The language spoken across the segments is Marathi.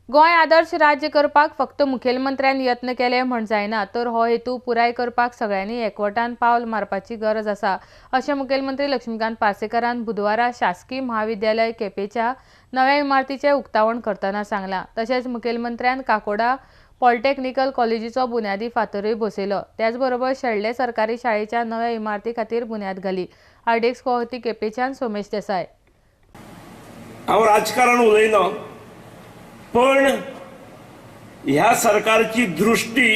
गोंय आदर्श राज्य करपाक फक्त मुखेलमंत्र्यान यत्न केले म्हण जायना, तर हो हेतू पुराय करपाक सगळ्यांनी एकवटान पावल मारपाची गरज आसा, अशें मुखेलमंत्री लक्ष्मीकांत पार्सेकरान बुधवारा शासकीय महाविद्यालय केपेंच्या नव्या इमारतीचें उक्तावण करतना सांगलां। तशेंच मुखेलमंत्र्यान काकोडा पॉलिटेक्निकल कॉलेजीचो बुन्यादी फातरूय बसयलो। त्याच बरोबर शेळडे सरकारी शाळेच्या नव्या इमारती खातीर बुन्याद घाली। आरडीएक्स कोहती केपेंच्यान सोमेश देसाय। हांव राजकारण उलयना, पण ह्या सरकारची दृष्टी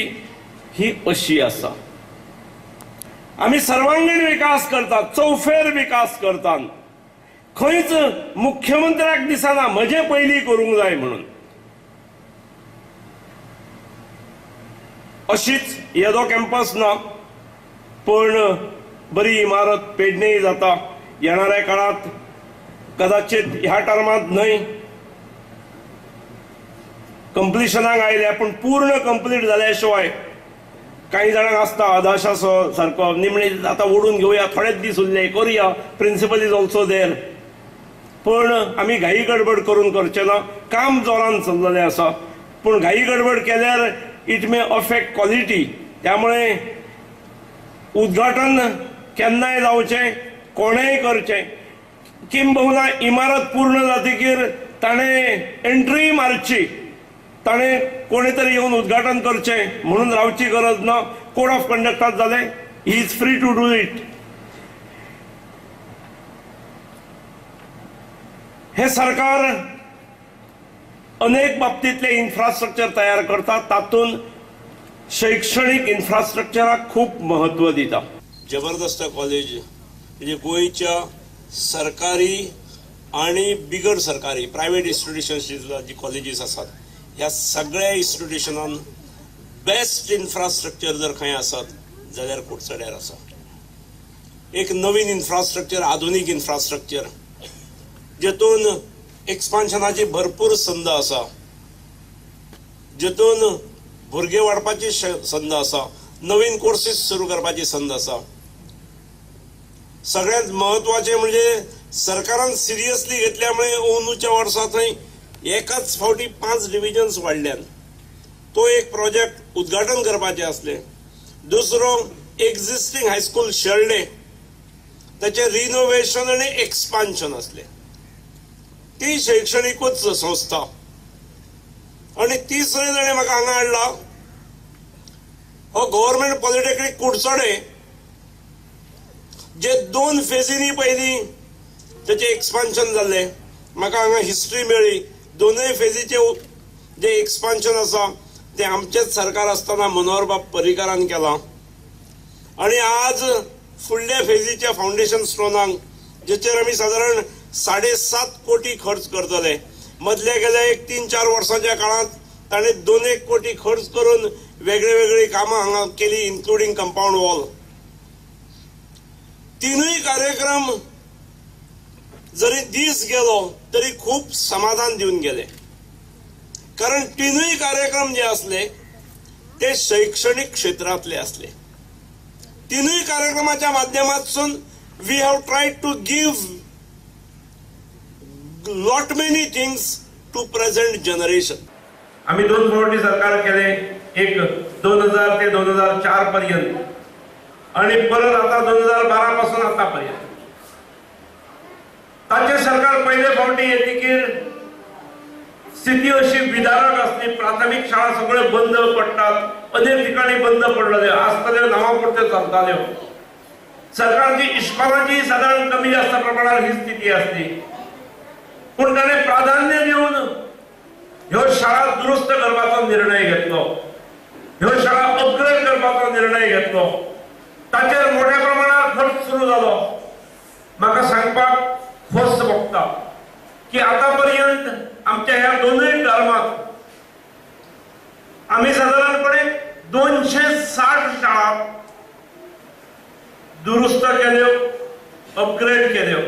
ही अशी आसा, आमी सर्वांगीण विकास करतात, चौफेर विकास करतात। खंयच मुख्यमंत्र्याक दिसना म्हजे पयलीं करूंक जाय म्हणून। अशीच येदो कॅम्पस ना, पण बरी इमारत पेडणेय जाता। येणाऱ्या काळात कदाचित ह्या टर्मात न्हय, कंप्लिशनाक आयल्या, पण पूर्ण कंप्लीट जाल्या शिवाय काही जाणांक आसता अदाशा सारको निमणे आतां ओडून घेवया, थोडेच दीस उरले, करुया, प्रिन्सिपल इज ऑल्सो देर। पण आमी घाई गडबड करून करचे ना, काम जोरान चल्ललें आसा, पण घाई गडबड केल्यार इट मे अफेक्ट क्वॉलिटी। त्यामुळे उद्घाटन केन्नाय जावचें, कोणेय करचें, किंबहुना इमारत पूर्ण जातकीर ताणें एंट्री मारची, ताणें कोणी तरी येवन उद्घाटन करचें म्हणून रावची गरज ना। कोड ऑफ कंडक्टात जालें, he is free to do it. हे सरकार अनेक बाबतींतले इन्फ्रास्ट्रक्चर तयार करता, तातूंत शैक्षणिक इन्फ्रास्ट्रक्चराक खूब महत्व दिता। जबरदस्त कॉलेज म्हणजे गोंयच्या सरकारी आणि बिगर सरकारी प्रायव्हेट इन्स्टिट्यूशन्सची जी कॉलेजीस आसात, ह्या सगळ्या इन्स्टिट्यूशनान बेस्ट इन्फ्रास्ट्रक्चर जर खंय आसत जाल्यार कुडचड्यार आसा। एक नवीन इन्फ्रास्ट्रक्चर, आधुनीक इन्फ्रास्ट्रक्चर, जेतून एक्सपान्शनाची भरपूर संद आसा, जेतून भुरगे वाडपाची संद आसा, नवीन कोर्सीस सुरू करपाची संद आसा। सगळ्यात महत्वाचे म्हणजे सरकारान सिरियसली घेतल्यामुळे अंदूच्या वर्सा थंय एकाच फावटी 5 डिव्हिजन्स वाडल्यात। तो एक प्रोजेक्ट उद्घाटन करपाचे असले। दुसरो एक्झिस्टिंग हायस्कूल शेळडे, त्याचे रिनोव्हेशन आणि एक्सपान्शन असले। ती शैक्षणिकूच संस्था। आणि तिसरे जणे म्हाका हांगा हाडला, हो गव्हर्नमेंट पॉलिटेक्निक कुडचडे, जे 2 फेजींनी पयलीं त्याचे एक्सपान्शन जाल्ले। म्हाका हांगा हिस्ट्री मेळ्ळी, दोनूय फेजीचे जे एक्सपान्शन आसा ते आमचेच सरकार आसतना मनोहर बाब पर्रीकारान केला। आणि आज फुडल्या फेजीच्या फाउंडेशन स्टोनाक, जेचेर आमी साधारण 7.5 कोटी खर्च करतले, मदल्या गेल्या 3-4 वर्सांच्या काळात ताणें 2-1 कोटी खर्च करून वेगळे वेगळी कामां हांगा केली, इन्क्लुडिंग कंपाऊंड वॉल। तीनूय कार्यक्रम जरी दीस गेलो तरी खूप समाधान दिवन गेले, कारण तीनूय कार्यक्रम जे असले ते शैक्षणिक क्षेत्रातले असले। तीनूय कार्यक्रमाच्या माध्यमातून we have tried to give lot many things to present generation. आम्ही 2 फावटी सरकार केले, एक 2000 ते 2004 पर्यंत, आणि परत आता 2012 पासून आतापर्यंत। ताचे सरकार पहिले फावटी येतकीर स्थिती अशी विदारक असली, प्राथमिक शाळा सगळे बंद पडटात, अनेक ठिकाणी बंद पडलेले आसतले, नावापुरते चलताल्यो। सरकारची इश्कोलाची साधारण कमी जास्त प्रमाणात ही स्थिती असली, पण ताणे प्राधान्य देऊन ह्यो शाळा दुरुस्त करपाचो निर्णय घेतलो, ह्यो शाळा अपग्रेड करपाचो निर्णय घेतलो। ताचेर मोठ्या प्रमाणात खर्च सुरू जालो। म्हाका सांगपाक खोस भोगता की आतापर्यंत आमच्या ह्या दोनूय टर्मात आम्ही साधारणपणे 260 शाळा दुरुस्त केल्यो, अपग्रेड केल्यो।